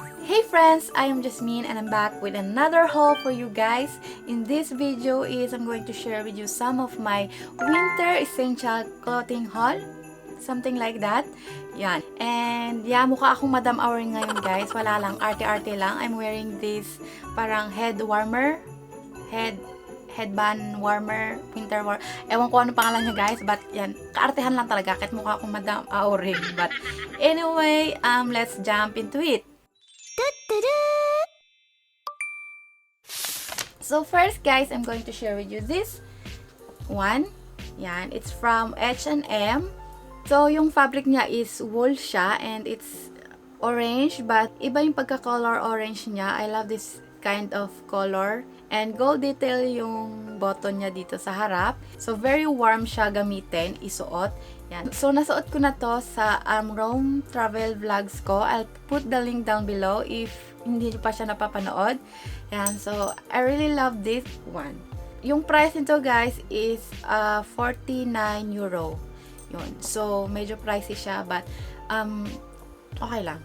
Hey friends, I am Jasmine and I'm back with another haul for you guys. In this video I'm going to share with you some of my winter essential clothing haul. Something like that. Yan. And yeah, mukha akong Madam Aur ngayon guys. Wala lang, arte-arte lang. I'm wearing this parang head warmer. Headband warmer, winter warmer. Ewan ko ano pangalan niya guys, but yan, kaartehan lang talaga kahit mukha akong Madam Auring. But anyway, let's jump into it. So first guys, I'm going to share with you this one. Yan, it's from H&M. So yung fabric niya is wool siya and it's orange, but iba yung pagka-color orange niya. I love this kind of color. And gold detail yung button niya dito sa harap. So very warm siya gamitin, isuot. Yan. So nasuot ko na to sa Rome travel vlogs ko. I'll put the link down below if hindi pa siya napapanood. Yan. So I really love this one. Yung price nito guys is 49 euro. Yun. So medyo pricey siya but okay lang.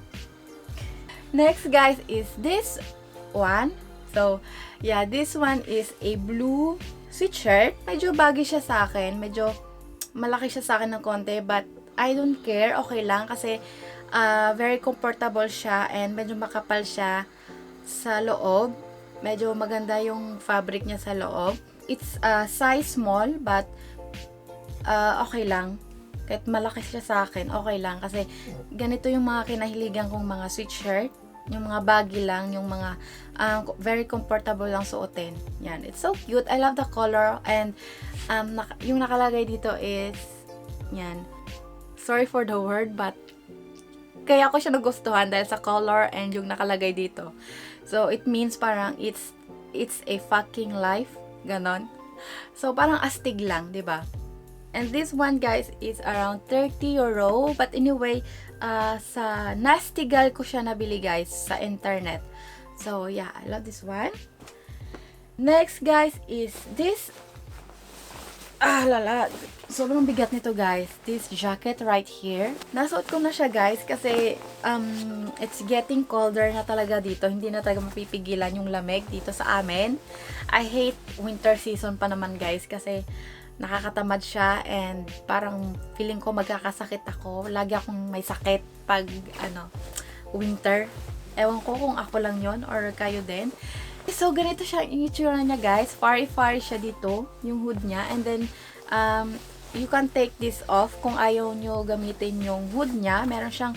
Next guys is this one. So, yeah, this one is a blue sweatshirt. Medyo baggy siya sa akin. Medyo malaki siya sa akin ng konti. But, I don't care. Okay lang. Kasi, very comfortable siya. And medyo makapal siya sa loob. Medyo maganda yung fabric niya sa loob. It's size small. But, okay lang. Kahit malaki siya sa akin, okay lang. Kasi, ganito yung mga kinahiligan kong mga sweatshirt. Yung mga baggy lang, yung mga very comfortable lang suotin. Yan. It's so cute. I love the color. And yung nakalagay dito is, yan. Sorry for the word, but kaya ko siya nagustuhan dahil sa color and yung nakalagay dito. So, it means parang it's a fucking life. Ganon. So, parang astig lang, di ba? And this one guys is around 30 euro. But anyway, sa Nastigal ko siya nabili guys sa internet. So yeah, I love this one. Next guys is this. Lala. Sobrang bigat nito guys. This jacket right here. Nasuot ko na siya guys kasi it's getting colder na talaga dito. Hindi na talaga mapipigilan yung lamig dito sa amin. I hate winter season pa naman guys kasi nakakatamad siya and parang feeling ko magkakasakit ako. Lagi akong may sakit pag winter. Ewan ko kung ako lang yon or kayo din. So ganito siya yung itsura niya guys. Fari-fari siya dito, yung hood niya. And then you can take this off kung ayaw nyo gamitin yung hood niya. Meron siyang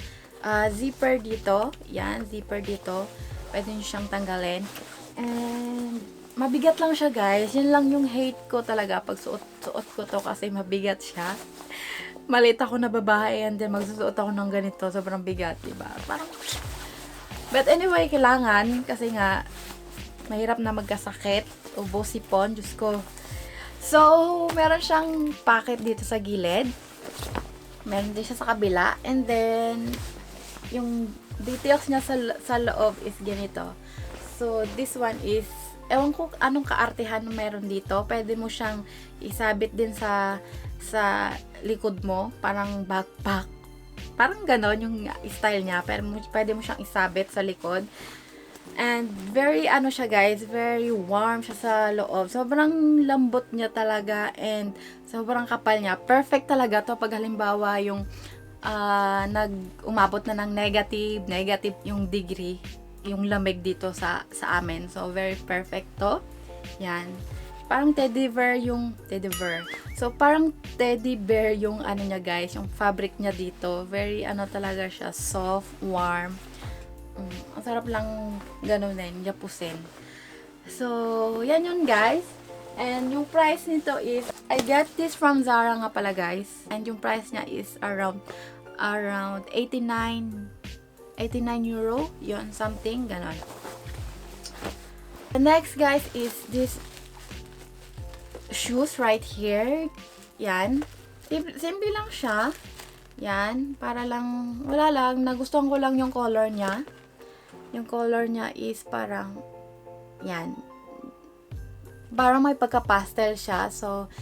zipper dito. Yan, zipper dito. Pwede nyo siyang tanggalin. And mabigat lang siya guys. Yan lang yung hate ko talaga pag suot ko to kasi mabigat siya. Malit ako na babae and then magsusuot ako ng ganito. Sobrang bigat, diba? Parang but anyway, kailangan kasi nga mahirap na magkasakit. Ubo, sipon, Diyos ko. So, meron siyang pocket dito sa gilid. Meron din siya sa kabila. And then, yung details niya sa loob is ganito. So, this one is ewan ko anong kaartehan meron dito. Pwede mo siyang isabit din sa likod mo. Parang backpack. Parang ganon yung style niya. Pero pwede mo siyang isabit sa likod. And very siya guys. Very warm siya sa loob. Sobrang lambot niya talaga. And sobrang kapal niya. Perfect talaga to pag halimbawa yung umabot na ng negative yung degree. Yung lamig dito sa amin. So, very perfect to. Yan. Parang teddy bear. So, parang teddy bear yung niya guys, yung fabric niya dito. Very talaga siya, soft, warm. Ang sarap lang ganunin, yapusin. So, yan yun guys. And yung price nito is, I got this from Zara nga pala guys. And yung price niya is around 89 euro, yun, something, ganon. The next guys is this shoes right here. Yan. Simple lang siya. Yan. Para lang, wala lang, nagustuhan ko lang yung color niya. Yung color niya is parang, yan. Parang may pagka-pastel siya. So,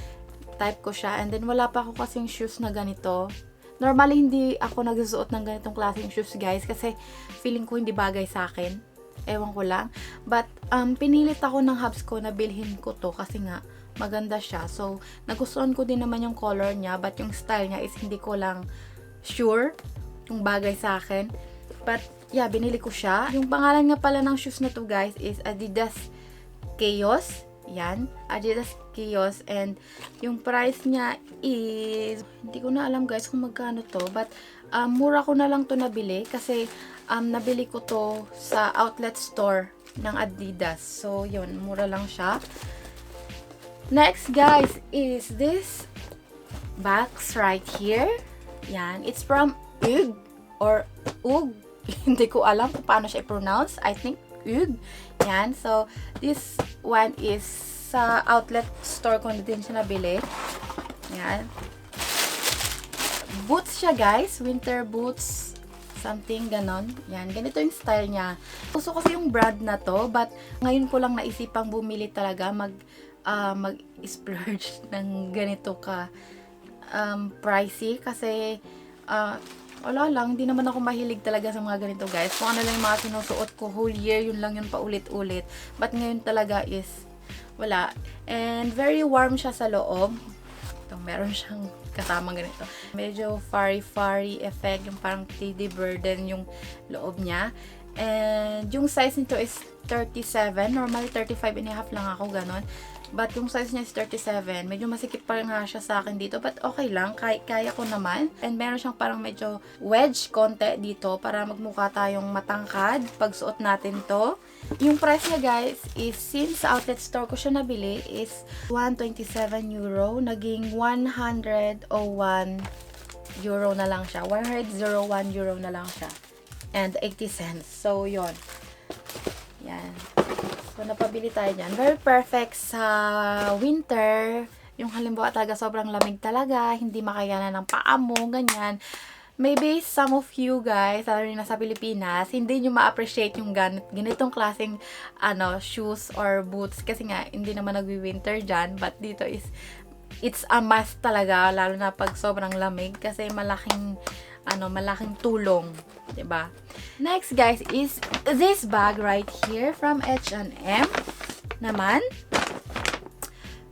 type ko siya. And then, wala pa ako kasing shoes na ganito. Normally, hindi ako nagsusuot ng ganitong klaseng shoes, guys, kasi feeling ko hindi bagay sa akin. Ewan ko lang. But, pinilit ako ng hubs ko na bilhin ko to kasi nga, maganda siya. So, nagustuhan ko din naman yung color niya, but yung style niya is hindi ko lang sure kung bagay sa akin. But, yeah, binili ko siya. Yung pangalan nga pala ng shoes na to, guys, is Adidas Chaos. Yan, Adidas Chaos, and yung price niya is, hindi ko na alam, guys, kung magkano to, but mura ko na lang to nabili kasi nabili ko to sa outlet store ng Adidas. So, yun, mura lang siya. Next, guys, is this box right here. Yan, it's from UGG or UGG. Hindi ko alam kung paano siya i-pronounce. I think UGG. Yan. So, this one is sa outlet store ko din siya nabili. Yan. Boots siya, guys. Winter boots. Something ganon. Yan. Ganito yung style niya. Gusto kasi yung brand na to, but ngayon ko lang naisipang bumili talaga mag-splurge ng ganito ka pricey kasi wala lang, hindi naman ako mahilig talaga sa mga ganito, guys. Kung ano lang yung mga sinusuot ko whole year, yun lang yun paulit-ulit. But ngayon talaga is wala. And very warm siya sa loob. Ito, meron siyang kasama ganito. Medyo furry effect, yung parang teddy bear din yung loob niya. And yung size nito is 37. Normally 35 and a half lang ako, ganon. But yung size niya is 37. Medyo masikip pa nga siya sa akin dito. But okay lang. Kaya ko naman. And meron siyang parang medyo wedge konti dito para magmukha tayong matangkad pag suot natin to. Yung price niya, guys, is since sa outlet store ko siya nabili is 127 euro. Naging 101 euro na lang siya. 101 euro na lang siya. And 80 cents. So, yon. Yan. So, napabili tayo dyan. Very perfect sa winter. Yung halimbawa talaga sobrang lamig talaga. Hindi makayanan ng paa mo. Ganyan. Maybe some of you guys, lalo na sa Pilipinas, hindi nyo ma-appreciate yung ganitong klaseng shoes or boots. Kasi nga, hindi naman nagwi-winter dyan. But dito is, it's a must talaga. Lalo na pag sobrang lamig. Kasi malaking tulong, 'di ba? Next, guys, is this bag right here from H&M naman.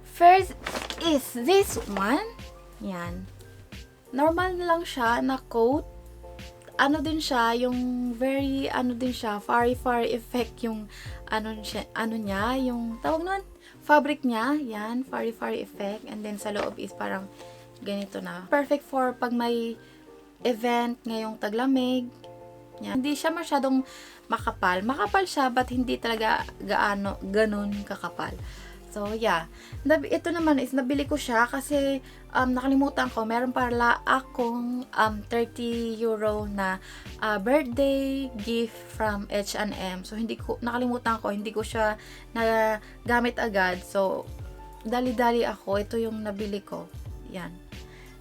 First is this one. Yan. Normal lang siya na coat. Ano din siya, yung very din siya, furry effect yung niya, yung tawag nun, fabric niya. Yan, furry effect. And then sa loob is parang ganito na. Perfect for pag may event ngayong taglamig. Yan. Hindi siya masyadong makapal. Makapal siya, but hindi talaga ganun kakapal. So, yeah. Ito naman is, nabili ko siya kasi nakalimutan ko, meron pala akong 30 euro na birthday gift from H&M. So, nakalimutan ko, hindi ko siya nagamit agad. So, dali-dali ako. Ito yung nabili ko. Yan.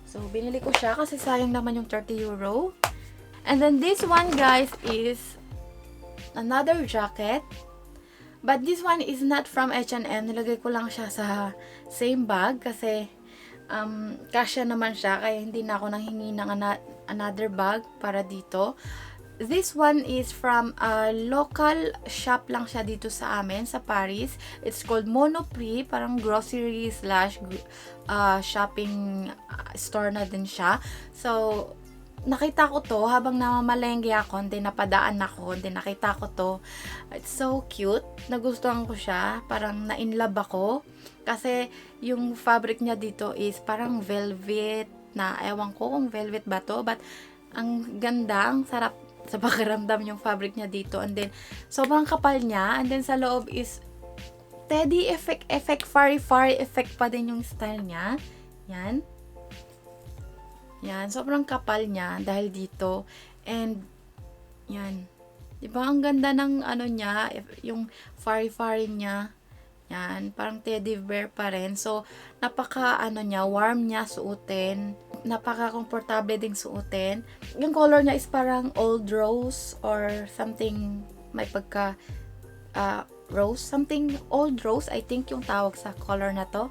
So, binili ko siya kasi sayang naman yung 30 euro. And then, this one, guys, is another jacket. But this one is not from H&M. Nilagay ko lang siya sa same bag kasi kasya naman siya. Kaya hindi na ako nanghingi ng another bag para dito. This one is from a local shop lang siya dito sa amin, sa Paris. It's called Monoprix. Parang grocery / shopping store na din siya. So, nakita ko to habang namamalengke ako, hindi napadaan ako, hindi nakita ko to. It's so cute. Nagustuhan ko siya. Parang na-inlove ako. Kasi yung fabric niya dito is parang velvet na, ewan ko kung velvet ba to, but ang ganda, ang sarap sa pakiramdam yung fabric niya dito. And then, sobrang kapal niya. And then, sa loob is teddy effect, furry effect pa din yung style niya. Yan. Yan. Sobrang kapal niya dahil dito. And, yan. Diba, ang ganda ng niya, yung furry niya. Yan. Parang teddy bear pa rin. So, napaka, niya, warm niya suotin. Napaka-komportable ding suotin. Yung color niya is parang old rose or something, may pagka rose, something old rose, I think yung tawag sa color na to.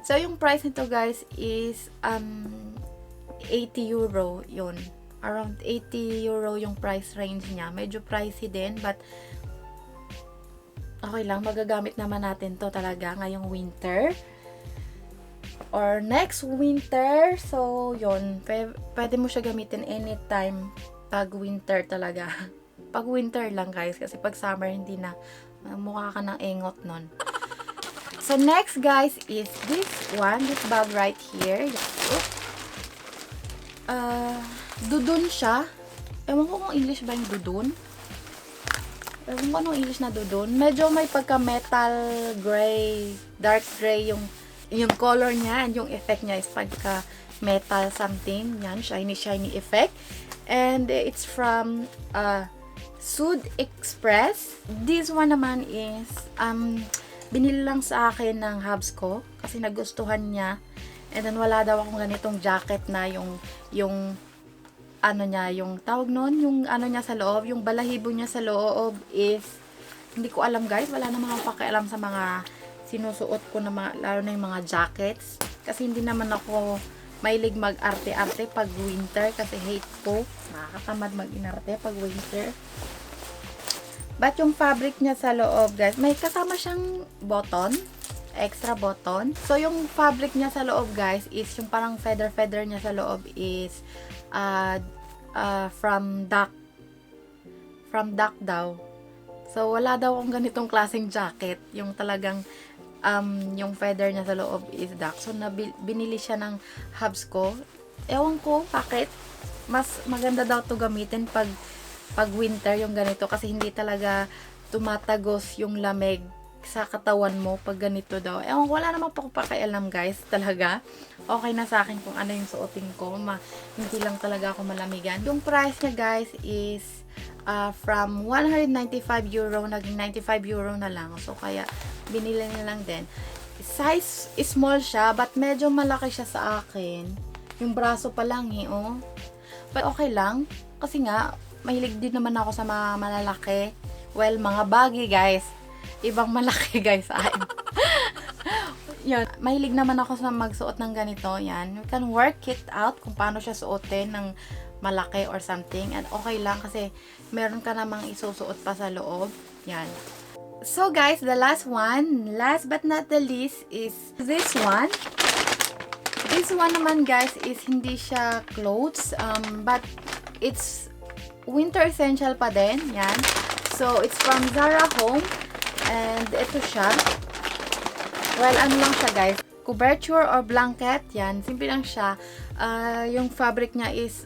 So, yung price nito, guys, is 80 euro yun. Around 80 euro yung price range niya. Medyo pricey din, but okay lang, magagamit naman natin to talaga ngayong winter or next winter. So yun, pwede mo siya gamitin anytime pag winter talaga. Pag winter lang guys, kasi pag summer hindi na, mukha ka ng engot nun. So next guys is this one, this bag right here. Dudun siya. Ewan ko kung English ba yung dudun. Ewan ko anong English na dudun. Medyo may pagka metal gray, dark gray yung color niya, and yung effect niya is pagka metal something. Yan, shiny effect. And it's from Sud Express. This one naman is binili lang sa akin ng hubs ko kasi nagustuhan niya. And then wala daw akong ganitong jacket na yung ano niya, yung tawag nun, yung ano niya sa loob, yung balahibo niya sa loob is, hindi ko alam guys, wala namang akong pakialam sa mga sinusuot ko na mga, lalo na yung mga jackets. Kasi hindi naman ako mahilig mag-arte-arte pag winter kasi hate ko. Nakakatamad mag-inarte pag winter. But yung fabric niya sa loob guys, may kasama siyang button, extra button. So yung fabric niya sa loob guys is yung parang feather niya sa loob is from duck daw. So wala daw akong ganitong klaseng jacket, yung talagang yung feather niya sa loob is duck. So binili siya ng hubs ko. Ewan ko bakit, mas maganda daw to gamitin pag winter yung ganito kasi hindi talaga tumatagos yung lamig sa katawan mo pag ganito daw. Ewan, wala naman po pakialam guys, talaga. Okay na sa akin kung ano yung suotin ko. Hindi lang talaga ako malamigan. Yung price niya guys is from 195 euro, naging 95 euro na lang. So, kaya binili niya lang din. Size small siya, but medyo malaki siya sa akin. Yung braso pa lang oh. But okay lang. Kasi nga, mahilig din naman ako sa mga malalaki. Well, mga baggy guys. Ibang malaki guys sa akin. Yun, mahilig naman ako sa magsuot ng ganito. Yan, you can work it out kung paano siya suotin ng malaki or something. And okay lang kasi meron ka namang isusuot pa sa loob. Yan. So guys, the last but not the least is this one. This one naman guys is hindi siya clothes, but it's winter essential pa din. Yan. So it's from Zara Home. And ito siya. Well, ano lang siya guys. Couverture or blanket. Yan. Simple lang siya. Yung fabric niya is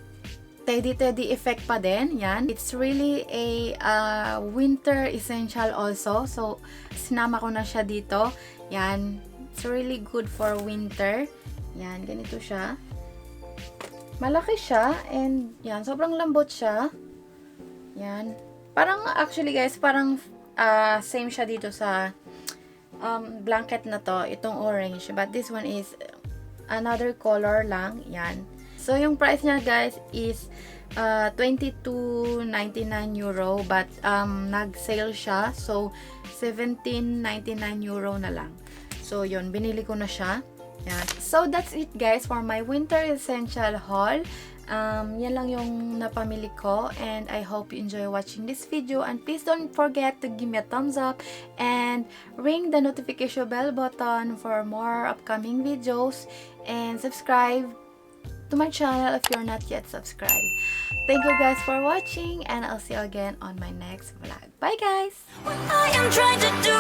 teddy effect pa din. Yan. It's really a winter essential also. So, sinama ko na siya dito. Yan. It's really good for winter. Yan. Ganito siya. Malaki siya. And yan. Sobrang lambot siya. Yan. Parang actually guys, parang same siya dito sa blanket na to, itong orange, but this one is another color lang. Yan. So yung price niya guys is 22.99 euro, but nag-sale siya, so 17.99 euro na lang. So yun, binili ko na siya. Yan. So that's it guys for my winter essential haul. Yan lang yung napamili ko, and I hope you enjoy watching this video, and please don't forget to give me a thumbs up and ring the notification bell button for more upcoming videos, and subscribe to my channel if you're not yet subscribed. Thank you guys for watching, and I'll see you again on my next vlog. Bye guys! What I am trying to do